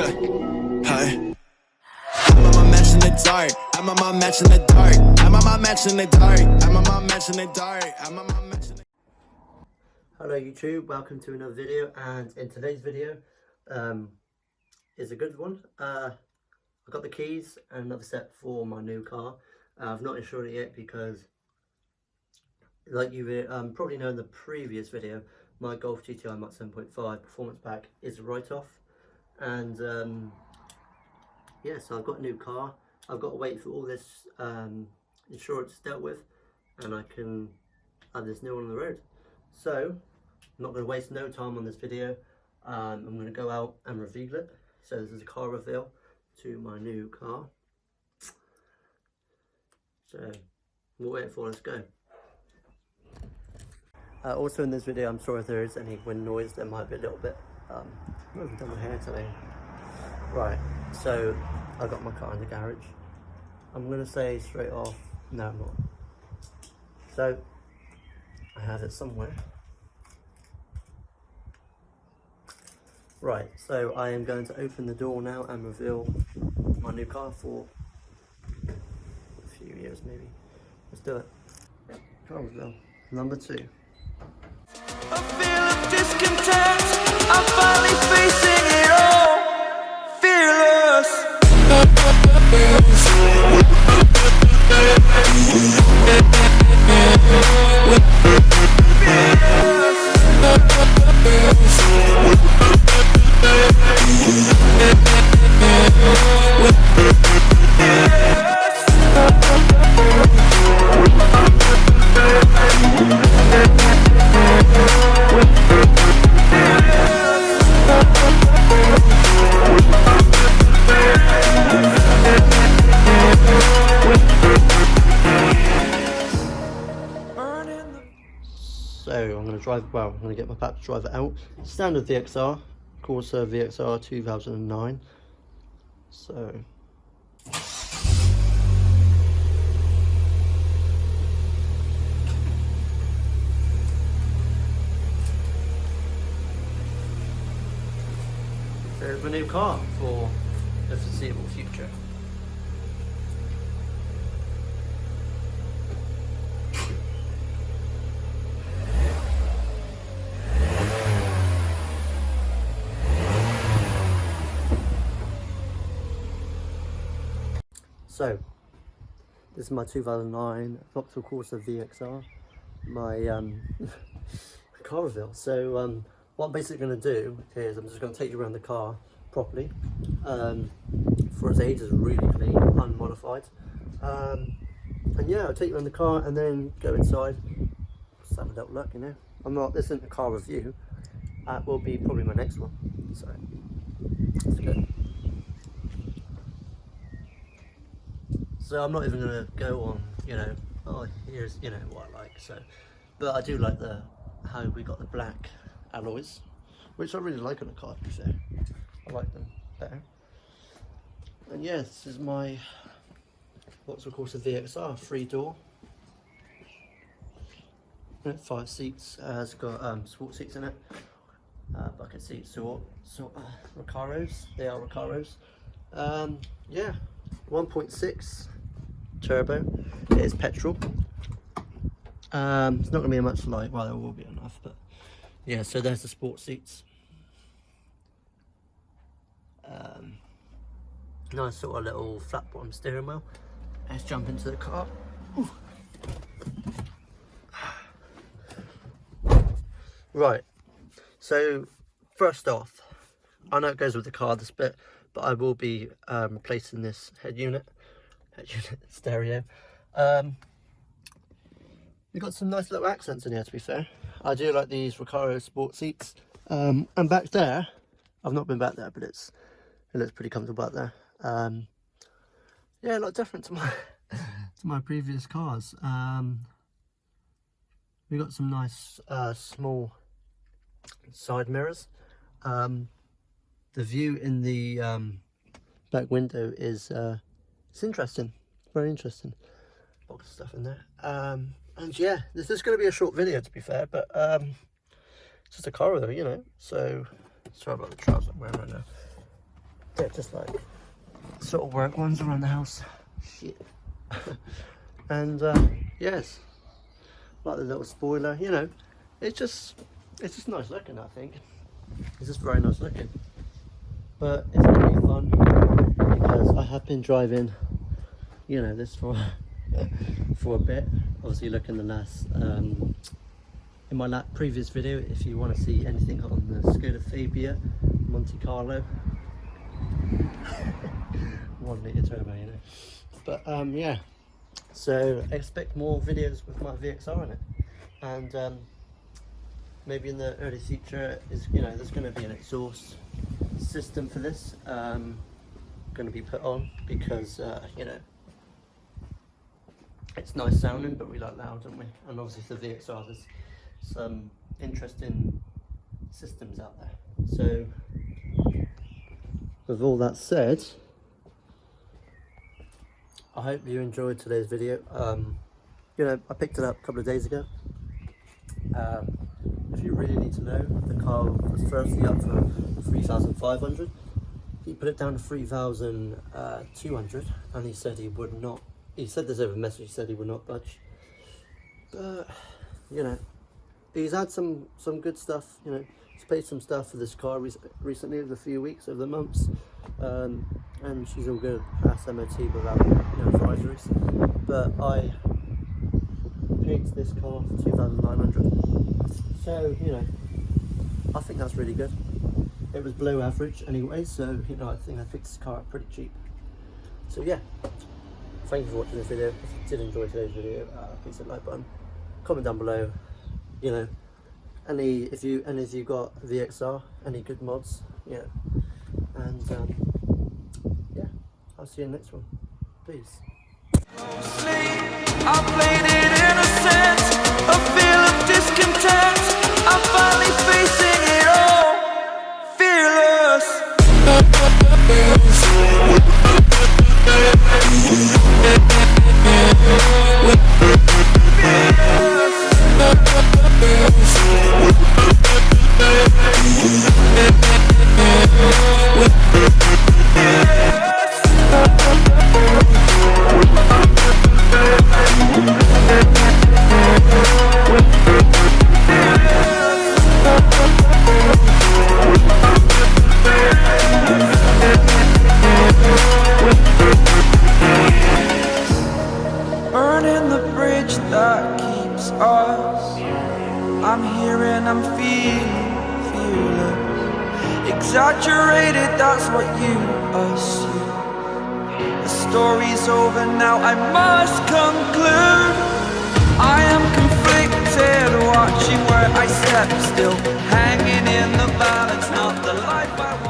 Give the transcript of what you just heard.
Hi. I'm on my match in the dark. I'm on my match in the dark. I'm on my match in the dark. I'm on my match in the dark. I'm on my match in the... Hello YouTube, welcome to another video, and in today's video is a good one. I got the keys and another set for my new car. I've not insured it yet because, like you probably know in the previous video, my Golf GTI Mark 7.5 Performance Pack is a write-off, and yeah, so I've got a new car. I've got to wait for all this insurance dealt with, and I can have this new one on the road. So I'm not going to waste no time on this video. I'm going to go out and reveal it. So this is a car reveal to my new car. So we're waiting for, let's go. Also in this video, I'm sorry if there is any wind noise. There might be a little bit. I haven't done my hair today. Right, so I got my car in the garage. I'm going to say straight off, no I'm not. So I have it somewhere. Right, so I am going to open the door now and reveal my new car for a few years maybe. Let's do it. Car reveal number 2. A feel of discontent. I'm finally facing it all. Fearless. So I'm going to drive, well, I'm going to get my pap to drive it out. Standard VXR, Corsa VXR 2009. So there's my new car for the foreseeable future. So, this is my 2009 Vauxhall Corsa VXR, my car reveal. So, what I'm basically going to do is I'm just going to take you around the car properly. For its age, it's really clean, unmodified. And yeah, I'll take you around the car and then go inside. Just have a little look, you know. This isn't a car review. It will be probably my next one. So, let's go. So I'm not even going to go on, you know, oh, here's, you know, what I like, so. But I do like how we got the black alloys, which I really like on a car, to be fair. I like them better. And yeah, this is my, what's of course a VXR, 3-door. 5 seats, it's got sport seats in it. Bucket seats, Recaros, they are Recaros. Yeah, 1.6. turbo. It is petrol. It's not going to be much light, well there will be enough, but yeah, so there's the sport seats. Nice sort of little flat bottom steering wheel. Let's jump into the car. Ooh. Right, so first off, I know it goes with the car this bit, but I will be replacing this head unit stereo. We've got some nice little accents in here, to be fair. I do like these Recaro sport seats. And back there, I've not been back there, but it looks pretty comfortable back there. Yeah, a lot different to my previous cars. We got some nice small side mirrors. The view in the back window is it's interesting, very interesting. Box of stuff in there. And yeah, this is going to be a short video, to be fair, but it's just a car though, you know. So sorry about the trousers I'm wearing right now. they're just like sort of work ones around the house. Shit. And yes, like the little spoiler, you know, it's just nice looking. I think it's just very nice looking. But it's gonna be fun because I have been driving, you know, this for a bit. Obviously, look in the last in my previous video if you want to see anything on the Skoda Fabia Monte Carlo. 1 litre turbo, you know. But yeah, so expect more videos with my VXR in it, and maybe in the early future is, you know, there's going to be an exhaust system for this going to be put on, because you know, it's nice sounding, but we like loud, don't we? And obviously for VXR there's some interesting systems out there. So with all that said, I hope you enjoyed today's video. You know, I picked it up a couple of days ago. If you really need to know, the car was firstly up for 3,500. He put it down to 3,200, and he said he would not. He said this over message. He said he would not budge. But you know, he's had some good stuff. You know, he's paid some stuff for this car recently, over the few weeks, over the months, and she's all good. Past MOT without no advisories. But I paid this car for 2,900. So you know, I think that's really good. It was below average anyway, so you know, I think I picked this car up pretty cheap. So yeah, thank you for watching this video. If you did enjoy today's video, please hit the like button, comment down below. You know, if you got VXR, any good mods, you know, and yeah, I'll see you in the next one. Peace. I played it innocent, a feel of discontent. I'm finally facing it all, fearless. Burning the bridge that keeps us. I'm here and I'm feeling fearless. Exaggerated, that's what you assume. The story's over now, I must conclude. I am conflicted, watching where I step still, hanging in the balance, not the life I want.